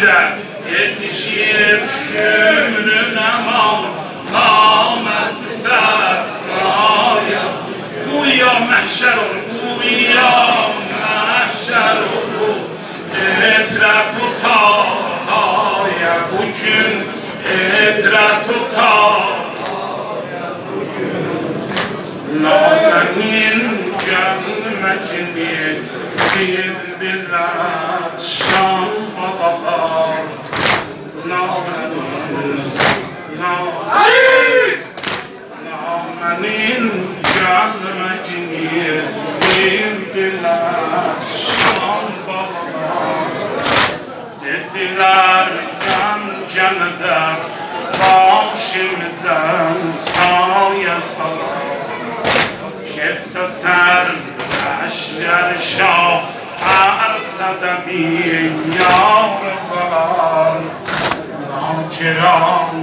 bir de yetişip şümrüne mal namesi seraya. Uya mehşer ol, uya mehşer ol, etre tutaya bugün, etre tutaya Nâmenin gelmekini bildiler şan babalar. Nâmenin gelmekini bildiler şan babalar. Dediler gel başımdan sağya salar. Geçse serdeşler şah arsa bir yavrular. Naciran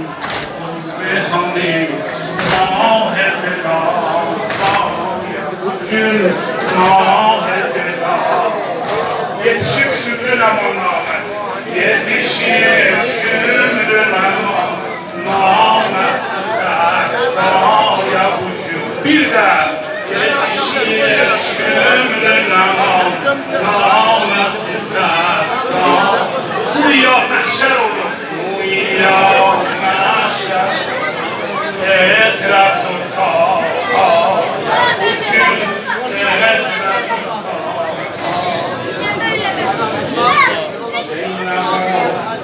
ve hamid mahediler. Bugün mahediler. Yetişip şümrün aman namaz. Yetişip şümrün aman namaz. Seraya bugün bir de yetişir şümrün aman namaz ister. Uya mehşer olur, uya mehşer. Etrafı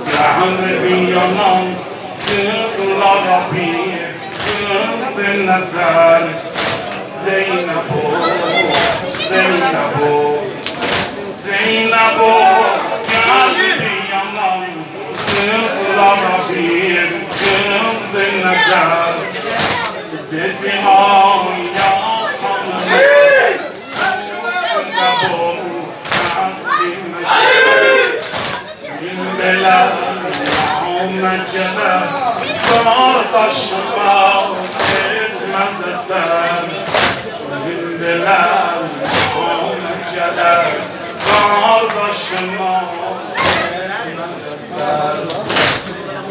Zeynep'in yanan kızlara bir kızın nazar. Zeynep'o, Zeynep'o, Zeynep'o, kalbin yanan kızlara bir kızın nazar. Dedim ay yatanım, Zeynep'o, Bilmeler, Ahmetçeler, kardeşime etmez sen. Bilmeler, Ahmetçeler, kardeşime etmez sen.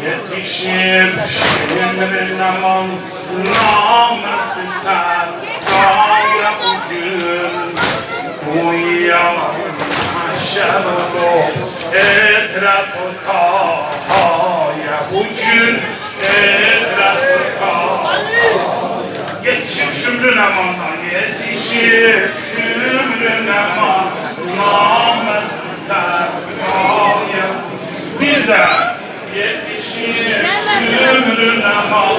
Yetişip şimrin aman namesi sen. Kaya bugün, uyan mahşer olur. Etre tutaya bugün, etre tutaya. Yetişip şümrün aman, yetişip şümrün aman namesi seraya. Bir de yetişip şümrün aman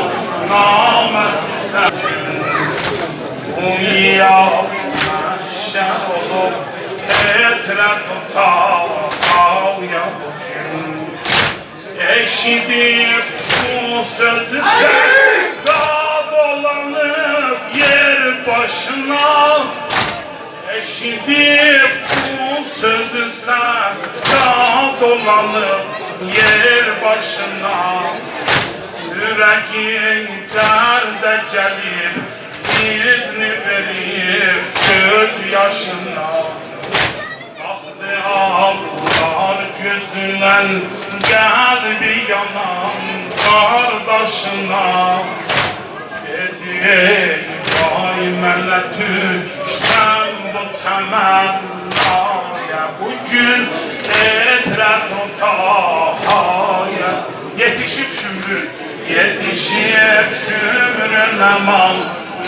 namesi seraya. Uya mahşer olur, etre tutaya bugün. Eşidip bu sözü sevda dolanıp yer başına. Eşidip bu sözü sevda dolanıp yer başına. Yüreğin derde gelir, izni verir göz yaşına. Baktı ağlar gözünden geldi yanan kardeşine. Dedi ey vay melletük sen bu temennaya bugün etre tutaya. Yetişip şümrün, yetişip şümrün aman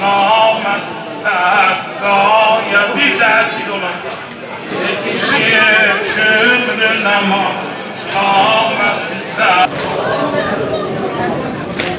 namesi seraya. Bir de siz olasın. Yetişip şümrün aman namesi seraya.